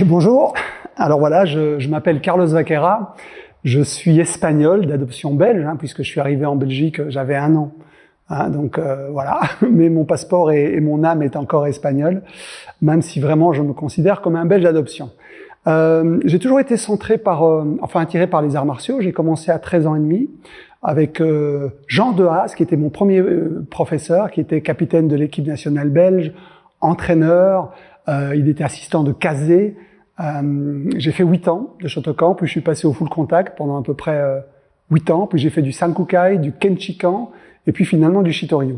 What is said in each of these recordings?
Bonjour, alors voilà, je m'appelle Carlos Vaquera, je suis espagnol d'adoption belge, puisque je suis arrivé en Belgique, j'avais 1 an. Donc voilà, mais mon passeport et mon âme est encore espagnol, même si vraiment je me considère comme un belge d'adoption. J'ai toujours été centré attiré par les arts martiaux. J'ai commencé à 13 ans et demi avec Jean Dehaze, qui était mon premier professeur, qui était capitaine de l'équipe nationale belge, entraîneur, il était assistant de Kazé. J'ai fait 8 ans de Shotokan, puis je suis passé au full contact pendant à peu près 8 ans, puis j'ai fait du Sankukai, du Kenchikan, et puis finalement du Shitoryu.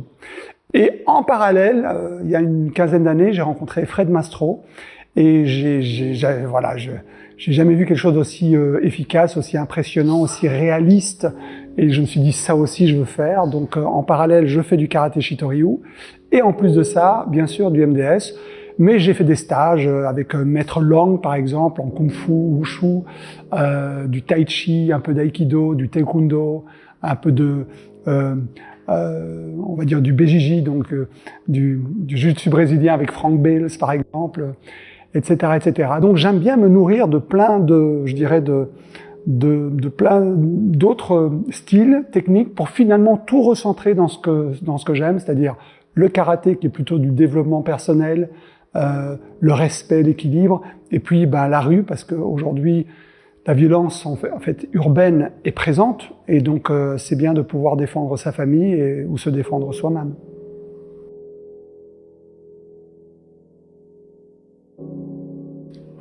Et en parallèle, il y a une quinzaine d'années, j'ai rencontré Fred Mastro, et j'ai jamais vu quelque chose d'aussi efficace, aussi impressionnant, aussi réaliste, et je me suis dit, ça aussi je veux faire. Donc en parallèle, je fais du karaté Shitoryu, et en plus de ça, bien sûr, du MDS, mais j'ai fait des stages avec Maître Long, par exemple, en Kung Fu, Wushu, du Tai Chi, un peu d'Aikido, du Taekwondo, un peu de, on va dire du BJJ, donc du Jiu-Jitsu brésilien avec Frank Bales, par exemple, etc., etc. Donc j'aime bien me nourrir de plein de, je dirais, de plein d'autres styles techniques pour finalement tout recentrer dans ce que j'aime, c'est-à-dire le karaté qui est plutôt du développement personnel, le respect, l'équilibre, et puis la rue, parce qu'aujourd'hui la violence en fait urbaine est présente, et donc c'est bien de pouvoir défendre sa famille ou se défendre soi-même.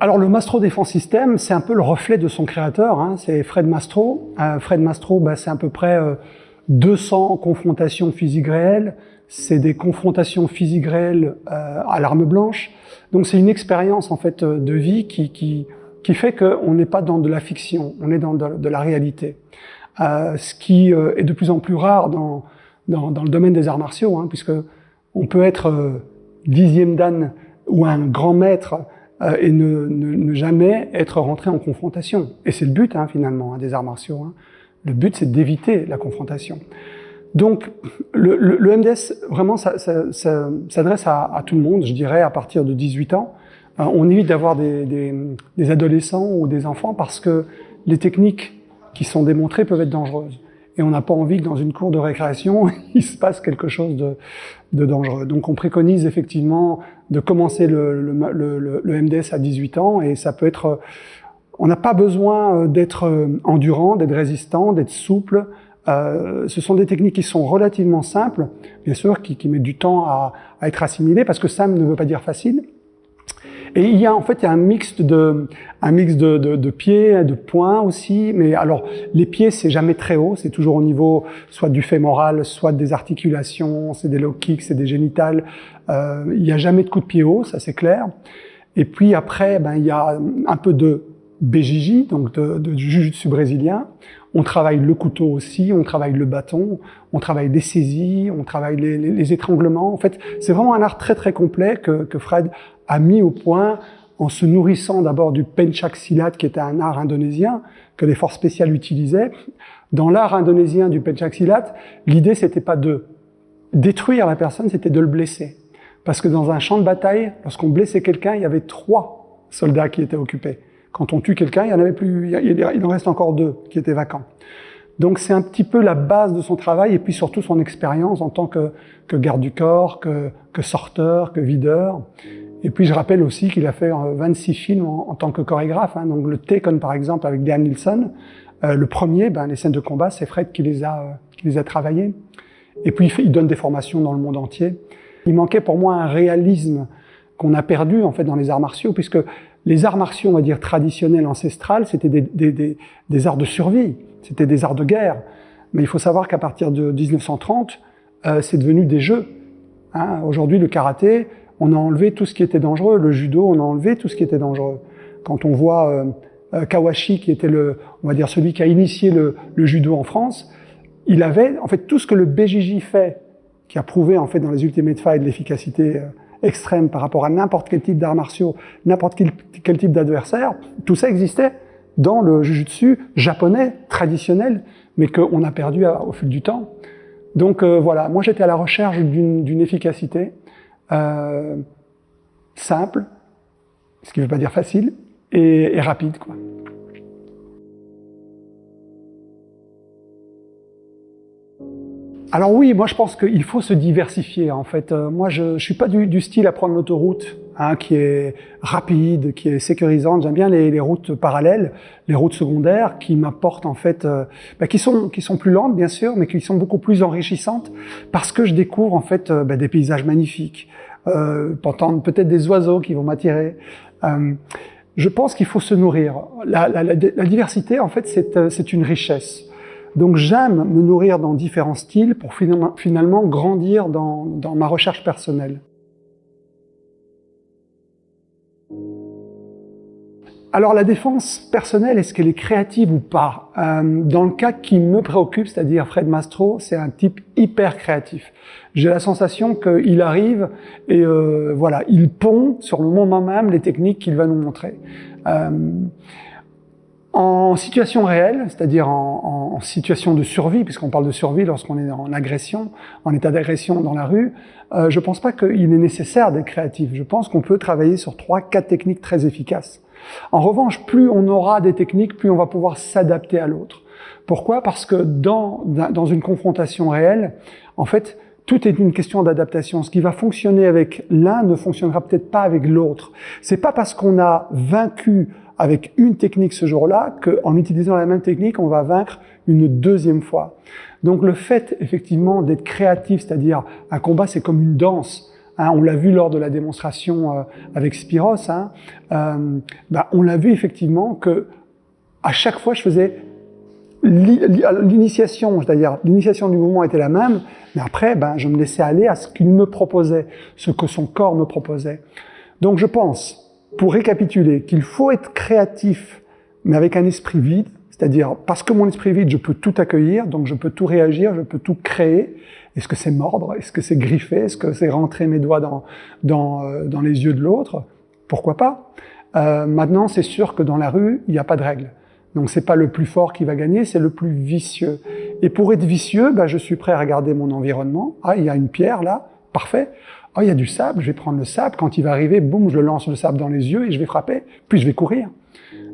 Alors le Mastro Defense System, c'est un peu le reflet de son créateur, c'est Fred Mastro. Fred Mastro, c'est à peu près 200 confrontations physiques réelles. C'est des confrontations physiques réelles à l'arme blanche. Donc c'est une expérience en fait de vie qui fait qu'on n'est pas dans de la fiction, on est dans de la réalité. Ce qui est de plus en plus rare dans le domaine des arts martiaux, puisque on peut être 10e dan ou un grand maître et ne jamais être rentré en confrontation. Et c'est le but finalement des arts martiaux. Le but, c'est d'éviter la confrontation. Donc le MDS, vraiment, ça s'adresse à tout le monde, je dirais, à partir de 18 ans. On évite d'avoir des adolescents ou des enfants parce que les techniques qui sont démontrées peuvent être dangereuses. Et on n'a pas envie que dans une cour de récréation, il se passe quelque chose de dangereux. Donc on préconise effectivement de commencer le MDS à 18 ans, et ça peut être... On n'a pas besoin d'être endurant, d'être résistant, d'être souple. Ce sont des techniques qui sont relativement simples, bien sûr, qui mettent du temps à être assimilées, parce que simple ne veut pas dire facile. Et il y a un mix de pieds, de poings aussi, mais alors les pieds c'est jamais très haut, c'est toujours au niveau soit du fémoral, soit des articulations, c'est des low kicks, c'est des génitales. Il n'y a jamais de coup de pied haut, ça c'est clair. Et puis après, il y a un peu de BJJ, donc du Jiu-Jitsu brésilien. On travaille le couteau aussi, on travaille le bâton, on travaille des saisies, on travaille les étranglements. En fait, c'est vraiment un art très très complet que Fred a mis au point en se nourrissant d'abord du Pencak Silat, qui était un art indonésien que les forces spéciales utilisaient. Dans l'art indonésien du Pencak Silat, l'idée c'était pas de détruire la personne, c'était de le blesser. Parce que dans un champ de bataille, lorsqu'on blessait quelqu'un, il y avait 3 soldats qui étaient occupés. Quand on tue quelqu'un, il y en avait plus, il en reste encore 2 qui étaient vacants. Donc c'est un petit peu la base de son travail, et puis surtout son expérience en tant que garde du corps, que sorteur, que videur. Et puis je rappelle aussi qu'il a fait 26 films en tant que chorégraphe. Donc le Taken par exemple avec Liam Neeson, le premier, les scènes de combat, c'est Fred qui les a travaillées. Et puis il donne des formations dans le monde entier. Il manquait pour moi un réalisme qu'on a perdu en fait dans les arts martiaux, puisque les arts martiaux, on va dire traditionnels, ancestrales, c'était des arts de survie, c'était des arts de guerre. Mais il faut savoir qu'à partir de 1930, c'est devenu des jeux. Aujourd'hui, le karaté, on a enlevé tout ce qui était dangereux. Le judo, on a enlevé tout ce qui était dangereux. Quand on voit Kawashi, qui était on va dire celui qui a initié le judo en France, il avait en fait tout ce que le BJJ fait, qui a prouvé en fait dans les Ultimate Fight l'efficacité extrême par rapport à n'importe quel type d'arts martiaux, n'importe quel type d'adversaire. Tout ça existait dans le jujutsu japonais traditionnel, mais qu'on a perdu au fil du temps. Donc voilà, moi j'étais à la recherche d'une efficacité simple, ce qui ne veut pas dire facile, et rapide, quoi. Alors oui, moi je pense qu'il faut se diversifier en fait. Moi je suis pas du style à prendre l'autoroute hein, qui est rapide, qui est sécurisante. J'aime bien les routes parallèles, les routes secondaires qui m'apportent en fait, qui sont plus lentes bien sûr, mais qui sont beaucoup plus enrichissantes parce que je découvre en fait des paysages magnifiques, peut-être des oiseaux qui vont m'attirer. Je pense qu'il faut se nourrir. La diversité en fait c'est une richesse. Donc j'aime me nourrir dans différents styles pour finalement grandir dans ma recherche personnelle. Alors la défense personnelle, est-ce qu'elle est créative ou pas? Dans le cas qui me préoccupe, c'est-à-dire Fred Mastro, c'est un type hyper créatif. J'ai la sensation qu'il arrive et voilà, il pond sur le moment même les techniques qu'il va nous montrer. En situation réelle, c'est-à-dire en situation de survie, puisqu'on parle de survie lorsqu'on est en agression, en état d'agression dans la rue, je pense pas qu'il est nécessaire d'être créatif. Je pense qu'on peut travailler sur 3-4 techniques très efficaces. En revanche, plus on aura des techniques, plus on va pouvoir s'adapter à l'autre. Pourquoi? Parce que dans une confrontation réelle, en fait, tout est une question d'adaptation. Ce qui va fonctionner avec l'un ne fonctionnera peut-être pas avec l'autre. C'est pas parce qu'on a vaincu avec une technique ce jour-là qu'en utilisant la même technique, on va vaincre une deuxième fois. Donc le fait, effectivement, d'être créatif, c'est-à-dire un combat, c'est comme une danse. Hein, on l'a vu lors de la démonstration avec Spiros. Hein, on l'a vu effectivement que à chaque fois, je faisais l'initiation, c'est-à-dire l'initiation du mouvement était la même, mais après, je me laissais aller à ce qu'il me proposait, ce que son corps me proposait. Donc je pense, pour récapituler, qu'il faut être créatif, mais avec un esprit vide, c'est-à-dire parce que mon esprit vide, je peux tout accueillir, donc je peux tout réagir, je peux tout créer. Est-ce que c'est mordre? Est-ce que c'est griffer? Est-ce que c'est rentrer mes doigts dans les yeux de l'autre? Pourquoi pas? Maintenant, c'est sûr que dans la rue, il n'y a pas de règle. Donc c'est pas le plus fort qui va gagner, c'est le plus vicieux. Et pour être vicieux, je suis prêt à regarder mon environnement. Ah, il y a une pierre là, parfait. Ah, il y a du sable, je vais prendre le sable. Quand il va arriver, boum, je lance le sable dans les yeux et je vais frapper, puis je vais courir.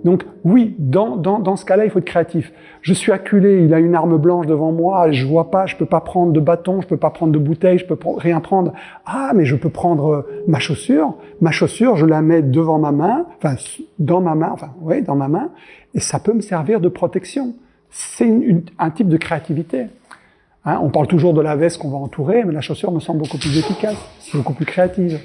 Donc oui, dans ce cas-là, il faut être créatif. Je suis acculé, il a une arme blanche devant moi, je vois pas, je peux pas prendre de bâton, je peux pas prendre de bouteille, je peux rien prendre. Ah, mais je peux prendre ma chaussure. Ma chaussure, je la mets devant ma main, dans ma main, et ça peut me servir de protection. C'est un type de créativité. Hein, on parle toujours de la veste qu'on va entourer, mais la chaussure me semble beaucoup plus efficace, beaucoup plus créative.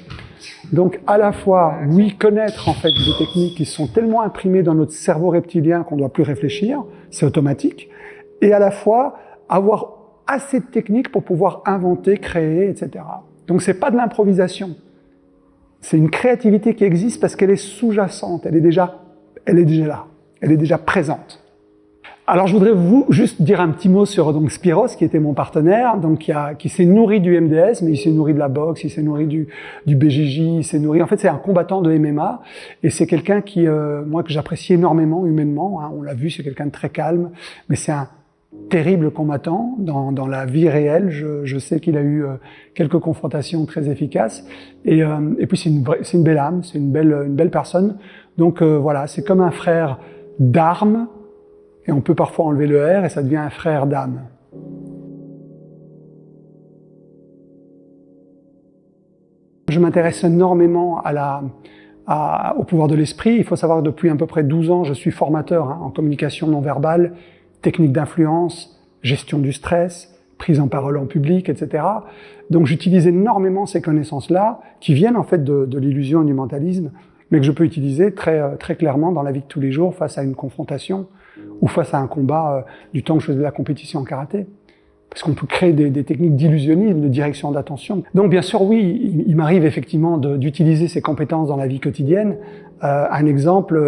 Donc, à la fois, oui, connaître en fait des techniques qui sont tellement imprimées dans notre cerveau reptilien qu'on ne doit plus réfléchir, c'est automatique, et à la fois avoir assez de techniques pour pouvoir inventer, créer, etc. Donc, c'est pas de l'improvisation. C'est une créativité qui existe parce qu'elle est sous-jacente, elle est déjà là, elle est déjà présente. Alors je voudrais juste dire un petit mot sur Spiros, qui était mon partenaire, qui s'est nourri du MDS, mais il s'est nourri de la boxe, il s'est nourri du BJJ, il s'est nourri. En fait, c'est un combattant de MMA et c'est quelqu'un qui, moi, que j'apprécie énormément humainement. Hein, on l'a vu, c'est quelqu'un de très calme, mais c'est un terrible combattant dans la vie réelle. Je sais qu'il a eu quelques confrontations très efficaces et puis c'est une belle âme, c'est une belle personne. Donc voilà, c'est comme un frère d'armes. Et on peut parfois enlever le R et ça devient un frère d'âme. Je m'intéresse énormément au pouvoir de l'esprit. Il faut savoir que depuis à peu près 12 ans, je suis formateur en communication non verbale, technique d'influence, gestion du stress, prise en parole en public, etc. Donc j'utilise énormément ces connaissances-là, qui viennent en fait de l'illusion et du mentalisme, mais que je peux utiliser très clairement dans la vie de tous les jours face à une confrontation ou face à un combat du temps que je faisais de la compétition en karaté. Parce qu'on peut créer des techniques d'illusionnisme, de direction d'attention. Donc bien sûr, oui, il m'arrive effectivement d'utiliser ces compétences dans la vie quotidienne. Un exemple,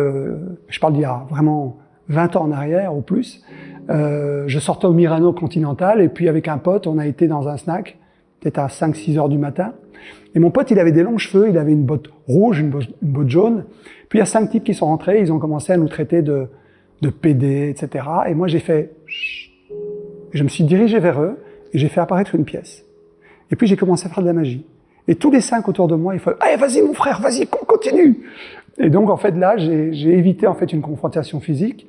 je parle d'il y a vraiment 20 ans en arrière ou plus, je sortais au Mirano Continental et puis avec un pote, on a été dans un snack, peut-être à 5-6 heures du matin. Et mon pote, il avait des longs cheveux, il avait une botte rouge, une botte jaune. Puis il y a 5 types qui sont rentrés, ils ont commencé à nous traiter de PD, etc. Et moi, j'ai fait... Je me suis dirigé vers eux et j'ai fait apparaître une pièce. Et puis j'ai commencé à faire de la magie. Et tous les 5 autour de moi, il faut « Allez, vas-y mon frère, vas-y, continue !» Et donc, en fait, là, j'ai évité en fait une confrontation physique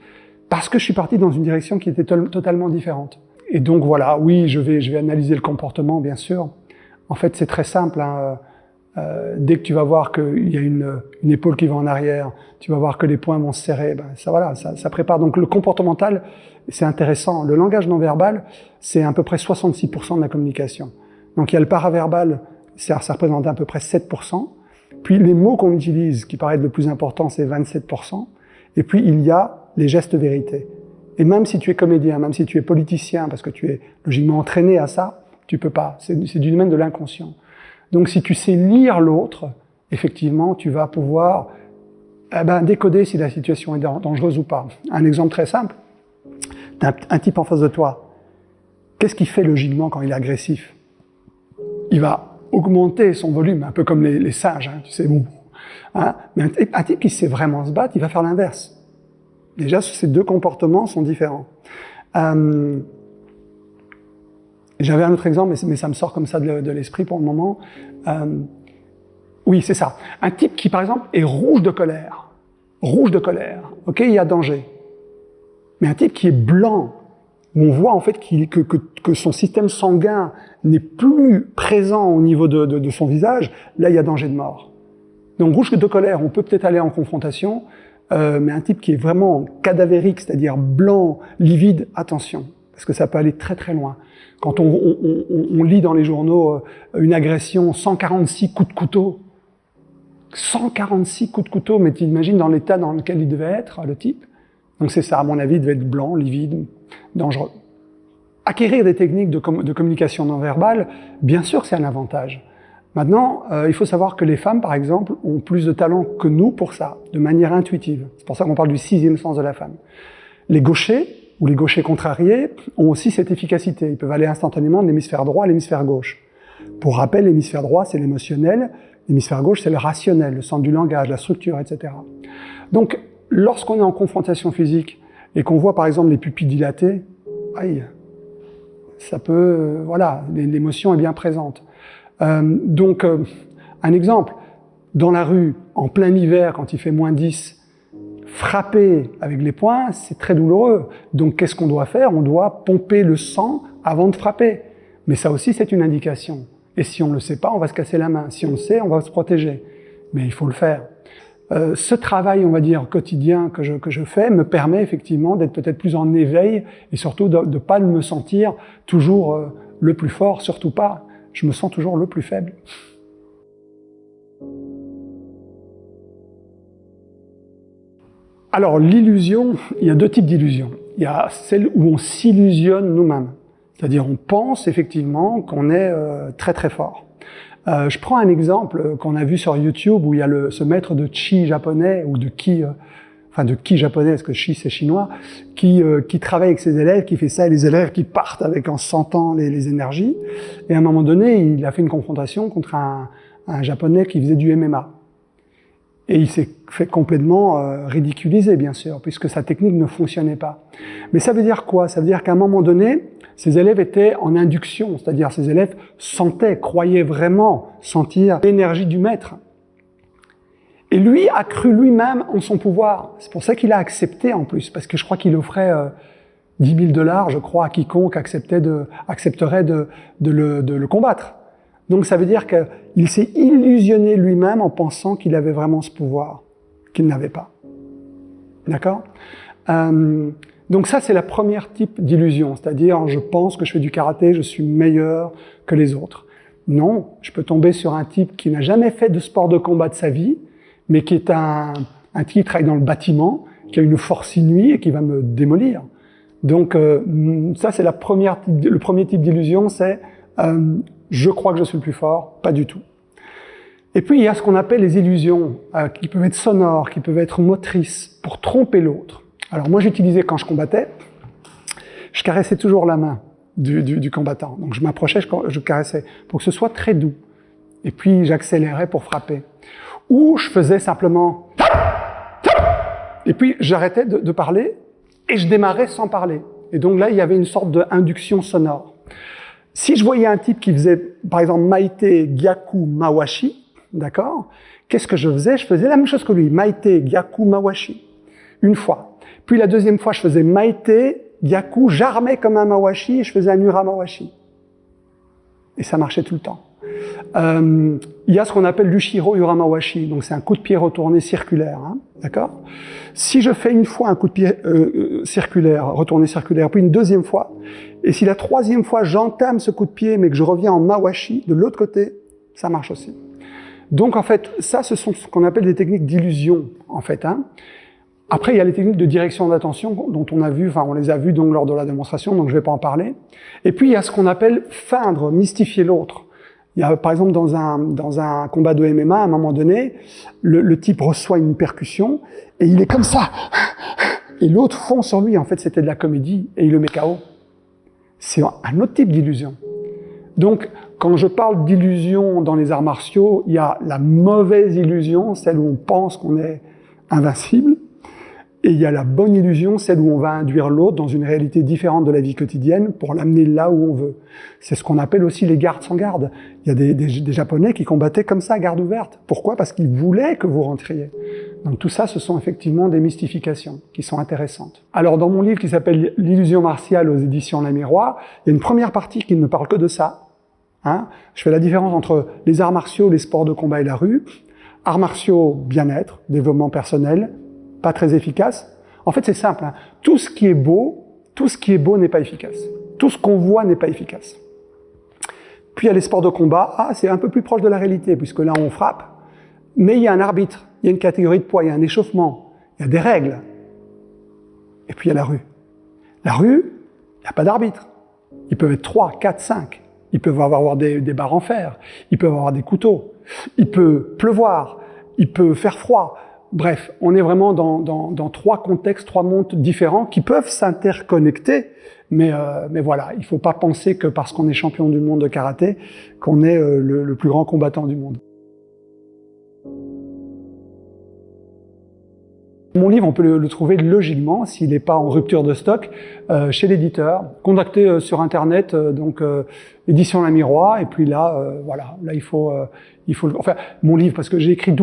parce que je suis parti dans une direction qui était totalement différente. Et donc, voilà, oui, je vais analyser le comportement, bien sûr. En fait, c'est très simple, hein. Dès que tu vas voir qu'il y a une épaule qui va en arrière, tu vas voir que les poings vont se serrer, ben ça voilà, ça prépare. Donc le comportemental, c'est intéressant. Le langage non verbal, c'est à peu près 66% de la communication. Donc il y a le paraverbal, ça représente à peu près 7%. Puis les mots qu'on utilise, qui paraissent le plus important, c'est 27%. Et puis il y a les gestes vérités. Et même si tu es comédien, même si tu es politicien, parce que tu es logiquement entraîné à ça, tu peux pas. C'est du domaine de l'inconscient. Donc si tu sais lire l'autre, effectivement, tu vas pouvoir décoder si la situation est dangereuse ou pas. Un exemple très simple, t'as un type en face de toi. Qu'est-ce qu'il fait logiquement quand il est agressif? Il va augmenter son volume, un peu comme les singes, hein, tu sais, bon. Hein, mais un type qui sait vraiment se battre, il va faire l'inverse. Déjà, ces deux comportements sont différents. J'avais un autre exemple, mais ça me sort comme ça de l'esprit pour le moment. Oui, c'est ça. Un type qui, par exemple, est rouge de colère. Rouge de colère. Ok, il y a danger. Mais un type qui est blanc, où on voit en fait que son système sanguin n'est plus présent au niveau de son visage, là, il y a danger de mort. Donc, rouge de colère, on peut peut-être aller en confrontation, mais un type qui est vraiment cadavérique, c'est-à-dire blanc, livide, attention, parce que ça peut aller très très loin. Quand on lit dans les journaux une agression, 146 coups de couteau, 146 coups de couteau, mais tu imagines dans l'état dans lequel il devait être, le type. Donc c'est ça, à mon avis, il devait être blanc, livide, dangereux. Acquérir des techniques de communication non verbale, bien sûr c'est un avantage. Maintenant, il faut savoir que les femmes, par exemple, ont plus de talent que nous pour ça, de manière intuitive. C'est pour ça qu'on parle du 6e sens de la femme. Les gauchers, ou les gauchers contrariés, ont aussi cette efficacité. Ils peuvent aller instantanément de l'hémisphère droit à l'hémisphère gauche. Pour rappel, l'hémisphère droit, c'est l'émotionnel, l'hémisphère gauche, c'est le rationnel, le centre du langage, la structure, etc. Donc, lorsqu'on est en confrontation physique et qu'on voit par exemple les pupilles dilatées, aïe, ça peut, voilà, l'émotion est bien présente. Un exemple, dans la rue, en plein hiver, quand il fait -10, frapper avec les poings, c'est très douloureux. Donc qu'est-ce qu'on doit faire? On doit pomper le sang avant de frapper. Mais ça aussi, c'est une indication. Et si on ne le sait pas, on va se casser la main. Si on le sait, on va se protéger. Mais il faut le faire. Ce travail, on va dire, quotidien que je fais me permet effectivement d'être peut-être plus en éveil et surtout de ne pas me sentir toujours le plus fort, surtout pas. Je me sens toujours le plus faible. Alors, l'illusion, il y a deux types d'illusions. Il y a celle où on s'illusionne nous-mêmes. C'est-à-dire, on pense effectivement qu'on est très très fort. Je prends un exemple qu'on a vu sur YouTube où il y a ce maître de chi japonais, ou de ki japonais, parce que chi c'est chinois, qui travaille avec ses élèves, qui fait ça, et les élèves qui partent en sentant les énergies. Et à un moment donné, il a fait une confrontation contre un japonais qui faisait du MMA. Et il s'est fait complètement ridiculiser, bien sûr, puisque sa technique ne fonctionnait pas. Mais ça veut dire quoi? Ça veut dire qu'à un moment donné, ses élèves étaient en induction, c'est-à-dire ses élèves sentaient, croyaient vraiment sentir l'énergie du maître. Et lui a cru lui-même en son pouvoir. C'est pour ça qu'il a accepté en plus, parce que je crois qu'il offrait 10 000 $, je crois, à quiconque accepterait de le combattre. Donc ça veut dire qu'il s'est illusionné lui-même en pensant qu'il avait vraiment ce pouvoir, qu'il n'avait pas. D'accord? Donc ça, c'est la première type d'illusion, c'est-à-dire je pense que je fais du karaté, je suis meilleur que les autres. Non, je peux tomber sur un type qui n'a jamais fait de sport de combat de sa vie, mais qui est un type qui travaille dans le bâtiment, qui a une force inouïe et qui va me démolir. Donc ça, c'est le premier type d'illusion, c'est je crois que je suis le plus fort, pas du tout. Et puis il y a ce qu'on appelle les illusions, qui peuvent être sonores, qui peuvent être motrices, pour tromper l'autre. Alors moi j'utilisais, quand je combattais, je caressais toujours la main du combattant. Donc je m'approchais, je caressais, pour que ce soit très doux. Et puis j'accélérais pour frapper. Ou je faisais simplement... Et puis j'arrêtais de parler, et je démarrais sans parler. Et donc là, il y avait une sorte d'induction sonore. Si je voyais un type qui faisait, par exemple, Maite Gyaku Mawashi, d'accord, qu'est-ce que je faisais? Je faisais la même chose que lui, Maite Gyaku Mawashi, une fois. Puis la deuxième fois, je faisais Maite Gyaku, j'armais comme un Mawashi et je faisais un Ura Mawashi. Et ça marchait tout le temps. Il y a ce qu'on appelle l'Ushiro Uramawashi, donc c'est un coup de pied retourné circulaire, hein, d'accord? Si je fais une fois un coup de pied circulaire, retourné circulaire, puis une deuxième fois, et si la troisième fois j'entame ce coup de pied mais que je reviens en Mawashi, de l'autre côté, ça marche aussi. Donc en fait, ça ce sont ce qu'on appelle des techniques d'illusion, en fait, hein. Après, il y a les techniques de direction d'attention dont on a vu, enfin on les a vues donc lors de la démonstration, donc je ne vais pas en parler. Et puis il y a ce qu'on appelle feindre, mystifier l'autre. Il y a, par exemple, dans un combat de MMA, à un moment donné, le type reçoit une percussion et il est comme ça. Et l'autre fond sur lui. En fait, c'était de la comédie et il le met KO. C'est un autre type d'illusion. Donc, quand je parle d'illusion dans les arts martiaux, il y a la mauvaise illusion, celle où on pense qu'on est invincible. Et il y a la bonne illusion, celle où on va induire l'autre dans une réalité différente de la vie quotidienne pour l'amener là où on veut. C'est ce qu'on appelle aussi les gardes sans garde. Il y a des Japonais qui combattaient comme ça, garde ouverte. Pourquoi? Parce qu'ils voulaient que vous rentriez. Donc tout ça, ce sont effectivement des mystifications qui sont intéressantes. Alors dans mon livre qui s'appelle « L'illusion martiale » aux éditions La Miroir, il y a une première partie qui ne parle que de ça. Hein, je fais la différence entre les arts martiaux, les sports de combat et la rue. Arts martiaux, bien-être, développement personnel, pas très efficace. En fait, c'est simple, hein. Tout ce qui est beau n'est pas efficace. Tout ce qu'on voit n'est pas efficace. Puis il y a les sports de combat. Ah, c'est un peu plus proche de la réalité, puisque là, on frappe. Mais il y a un arbitre, il y a une catégorie de poids, il y a un échauffement, il y a des règles. Et puis il y a la rue. La rue, il n'y a pas d'arbitre. Ils peuvent être 3, 4, 5. Ils peuvent avoir des barres en fer. Ils peuvent avoir des couteaux. Il peut pleuvoir. Il peut faire froid. Bref, on est vraiment dans trois contextes, trois mondes différents qui peuvent s'interconnecter, mais voilà, il ne faut pas penser que parce qu'on est champion du monde de karaté, qu'on est le plus grand combattant du monde. Mon livre, on peut le trouver logiquement, s'il n'est pas en rupture de stock, chez l'éditeur. Contactez sur Internet, édition La Miroir, et puis là, voilà, là il faut enfin, mon livre, parce que j'ai écrit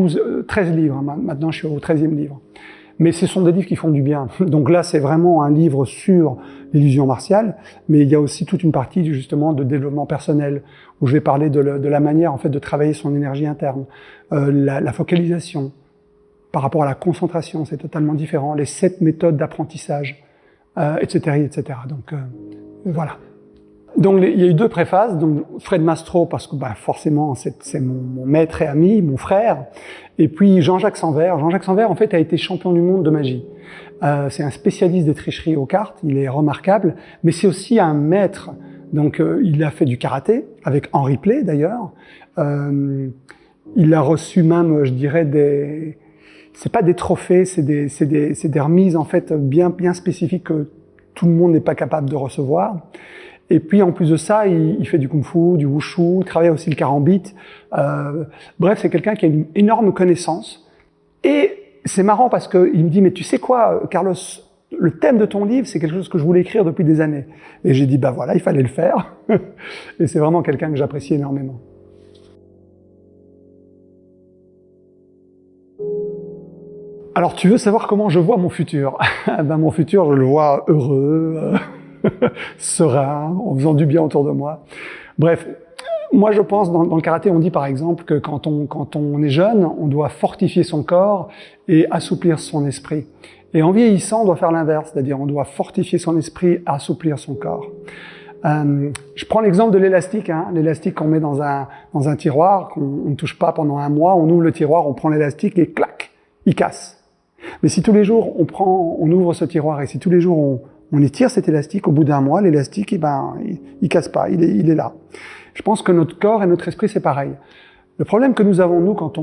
13 livres, hein, maintenant je suis au 13e livre. Mais ce sont des livres qui font du bien. Donc là, c'est vraiment un livre sur l'illusion martiale, mais il y a aussi toute une partie justement de développement personnel, où je vais parler de la manière en fait de travailler son énergie interne, la focalisation, par rapport à la concentration, c'est totalement différent, les 7 méthodes d'apprentissage, etc., etc. Donc voilà. Donc il y a eu 2 préfaces, donc Fred Mastro, parce que forcément c'est mon maître et ami, mon frère, et puis Jean-Jacques Sanvert. Jean-Jacques Sanvert, en fait, a été champion du monde de magie. C'est un spécialiste des tricheries aux cartes, il est remarquable, mais c'est aussi un maître. Donc il a fait du karaté, avec Henri Play d'ailleurs. Il a reçu même, je dirais, c'est pas des trophées, c'est des remises en fait bien spécifiques que tout le monde n'est pas capable de recevoir. Et puis en plus de ça, il fait du kung-fu, du wushu, il travaille aussi le karambit. Bref, c'est quelqu'un qui a une énorme connaissance. Et c'est marrant parce qu'il me dit, mais tu sais quoi, Carlos, le thème de ton livre, c'est quelque chose que je voulais écrire depuis des années. Et j'ai dit, bah voilà, il fallait le faire. Et c'est vraiment quelqu'un que j'apprécie énormément. Alors, tu veux savoir comment je vois mon futur? Ben, mon futur, je le vois heureux, serein, en faisant du bien autour de moi. Bref, moi je pense, dans le karaté, on dit par exemple que quand on est jeune, on doit fortifier son corps et assouplir son esprit. Et en vieillissant, on doit faire l'inverse, c'est-à-dire on doit fortifier son esprit, assouplir son corps. Je prends l'exemple de l'élastique, hein, l'élastique qu'on met dans un tiroir, qu'on ne touche pas pendant un mois, on ouvre le tiroir, on prend l'élastique et clac, il casse. Mais si tous les jours on ouvre ce tiroir et si tous les jours on étire cet élastique, au bout d'un mois, l'élastique, il casse pas, il est là. Je pense que notre corps et notre esprit, c'est pareil. Le problème que nous avons, nous, quand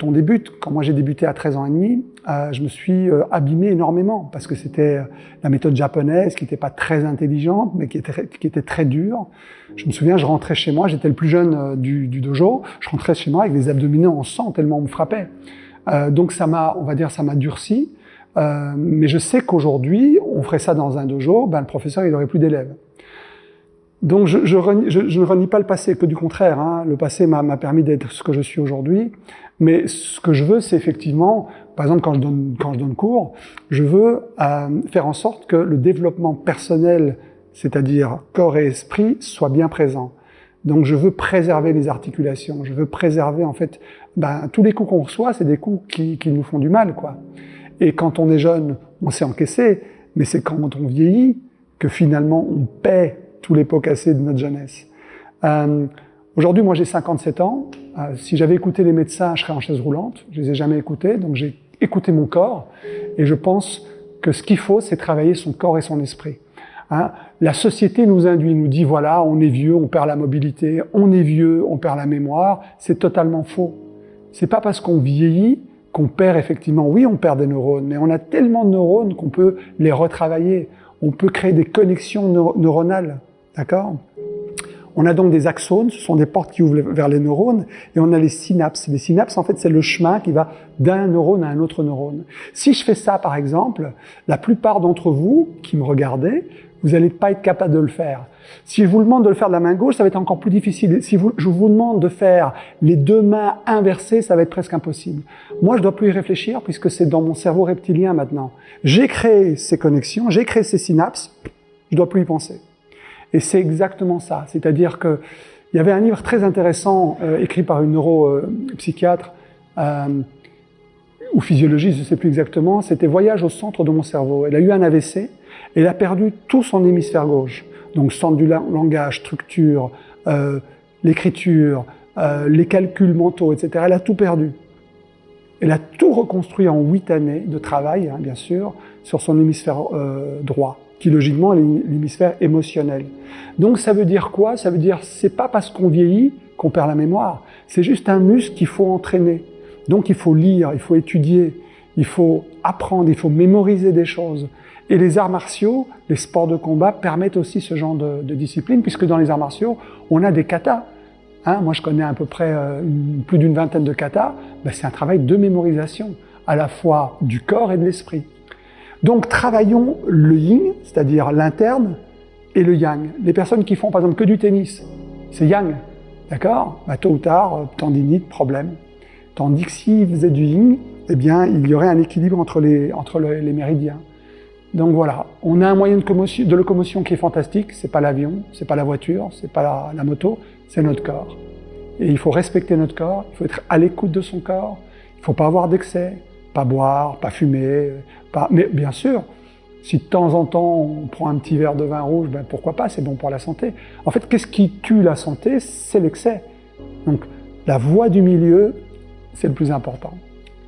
on débute, quand moi j'ai débuté à 13 ans et demi, je me suis abîmé énormément, parce que c'était la méthode japonaise, qui n'était pas très intelligente, mais qui était très dure. Je me souviens, je rentrais chez moi, j'étais le plus jeune du dojo, je rentrais chez moi avec des abdominaux en sang, tellement on me frappait. Donc on va dire, ça m'a durci. Mais je sais qu'aujourd'hui, on ferait ça dans un dojo, le professeur, il n'aurait plus d'élèves. Donc je ne renie pas le passé, que du contraire. Hein. Le passé m'a permis d'être ce que je suis aujourd'hui. Mais ce que je veux, c'est effectivement, par exemple quand je donne cours, je veux faire en sorte que le développement personnel, c'est-à-dire corps et esprit, soit bien présent. Donc je veux préserver les articulations, je veux préserver en fait, tous les coups qu'on reçoit, c'est des coups qui nous font du mal, quoi. Et quand on est jeune, on sait encaisser, mais c'est quand on vieillit que finalement on paie tous les pots cassés de notre jeunesse. Aujourd'hui, moi j'ai 57 ans. Si j'avais écouté les médecins, je serais en chaise roulante. Je les ai jamais écoutés, donc j'ai écouté mon corps. Et je pense que ce qu'il faut, c'est travailler son corps et son esprit. Hein, la société nous induit, nous dit voilà, on est vieux, on perd la mobilité, on est vieux, on perd la mémoire. C'est totalement faux. C'est pas parce qu'on vieillit qu'on perd effectivement, oui, on perd des neurones, mais on a tellement de neurones qu'on peut les retravailler. On peut créer des connexions neuronales, d'accord? On a donc des axones, ce sont des portes qui ouvrent vers les neurones, et on a les synapses. Les synapses, en fait, c'est le chemin qui va d'un neurone à un autre neurone. Si je fais ça, par exemple, la plupart d'entre vous qui me regardez, vous n'allez pas être capable de le faire. Si je vous demande de le faire de la main gauche, ça va être encore plus difficile. Si je vous demande de faire les deux mains inversées, ça va être presque impossible. Moi, je ne dois plus y réfléchir puisque c'est dans mon cerveau reptilien maintenant. J'ai créé ces connexions, j'ai créé ces synapses, je ne dois plus y penser. Et c'est exactement ça. C'est-à-dire que il y avait un livre très intéressant écrit par une neuropsychiatre ou physiologiste, je ne sais plus exactement, c'était Voyage au centre de mon cerveau. Elle a eu un AVC, elle a perdu tout son hémisphère gauche. Donc centre du langage, structure, l'écriture, les calculs mentaux, etc. Elle a tout perdu. Elle a tout reconstruit en 8 années de travail, hein, bien sûr, sur son hémisphère droit, qui logiquement est l'hémisphère émotionnel. Donc ça veut dire quoi? Ça veut dire c'est pas parce qu'on vieillit qu'on perd la mémoire. C'est juste un muscle qu'il faut entraîner. Donc il faut lire, il faut étudier, il faut apprendre, il faut mémoriser des choses. Et les arts martiaux, les sports de combat permettent aussi ce genre de discipline, puisque dans les arts martiaux, on a des katas. Hein, moi je connais à peu près plus d'une vingtaine de katas. C'est un travail de mémorisation, à la fois du corps et de l'esprit. Donc travaillons le yin, c'est-à-dire l'interne, et le yang. Les personnes qui font par exemple que du tennis, c'est yang, d'accord? Tôt ou tard, tendinite, problème. Tandis que s'ils faisaient du yin, eh bien il y aurait un équilibre entre les méridiens. Donc voilà, on a un moyen de locomotion qui est fantastique, c'est pas l'avion, c'est pas la voiture, c'est pas la moto, c'est notre corps. Et il faut respecter notre corps, il faut être à l'écoute de son corps, il faut pas avoir d'excès, pas boire, pas fumer, mais bien sûr, si de temps en temps on prend un petit verre de vin rouge, pourquoi pas, c'est bon pour la santé. En fait, qu'est-ce qui tue la santé? C'est l'excès. Donc la voie du milieu, c'est le plus important.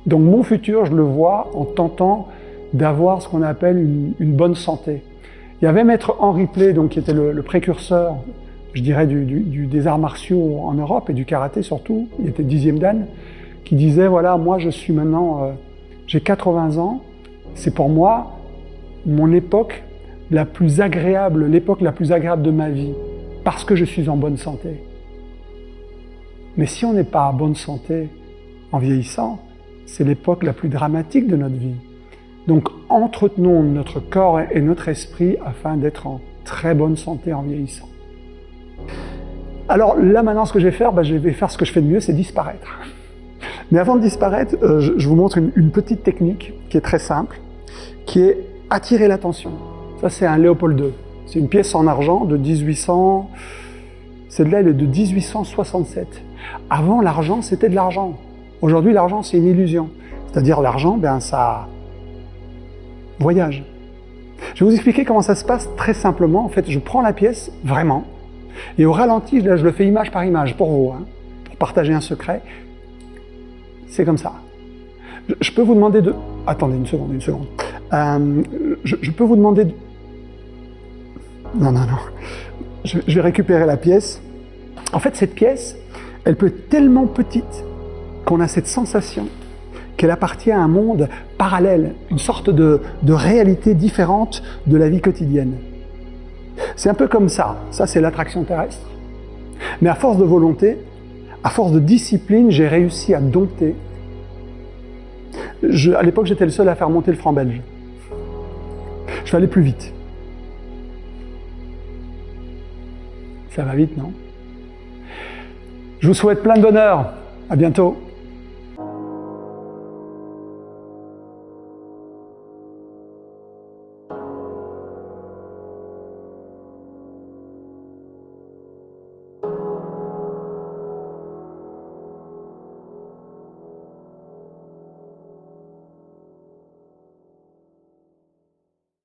Donc mon futur, je le vois en tentant d'avoir ce qu'on appelle une bonne santé. Il y avait Maître Henri Play, donc, qui était le précurseur, je dirais, des arts martiaux en Europe, et du karaté surtout, il était 10e dan, qui disait, voilà, moi je suis maintenant, j'ai 80 ans, c'est pour moi mon époque la plus agréable, l'époque la plus agréable de ma vie, parce que je suis en bonne santé. Mais si on n'est pas en bonne santé en vieillissant, c'est l'époque la plus dramatique de notre vie. Donc entretenons notre corps et notre esprit afin d'être en très bonne santé en vieillissant. Alors là maintenant ce que je vais faire, je vais faire ce que je fais de mieux, c'est disparaître. Mais avant de disparaître, je vous montre une petite technique qui est très simple, qui est attirer l'attention. Ça c'est un Léopold II. C'est une pièce en argent de 1800... Celle-là elle est de 1867. Avant l'argent c'était de l'argent. Aujourd'hui l'argent c'est une illusion. C'est-à-dire l'argent, ça voyage. Je vais vous expliquer comment ça se passe très simplement. En fait, je prends la pièce, vraiment, et au ralenti, là, je le fais image par image, pour vous, hein, pour partager un secret. C'est comme ça. Je peux vous demander de... Attendez, une seconde. Je peux vous demander de... Non. Je vais récupérer la pièce. En fait, cette pièce, elle peut être tellement petite qu'on a cette sensation qu'elle appartient à un monde parallèle, une sorte de réalité différente de la vie quotidienne. C'est un peu comme ça c'est l'attraction terrestre. Mais à force de volonté, à force de discipline, j'ai réussi à dompter. À l'époque, j'étais le seul à faire monter le franc belge. Je vais aller plus vite. Ça va vite, non? Je vous souhaite plein de bonheur. À bientôt.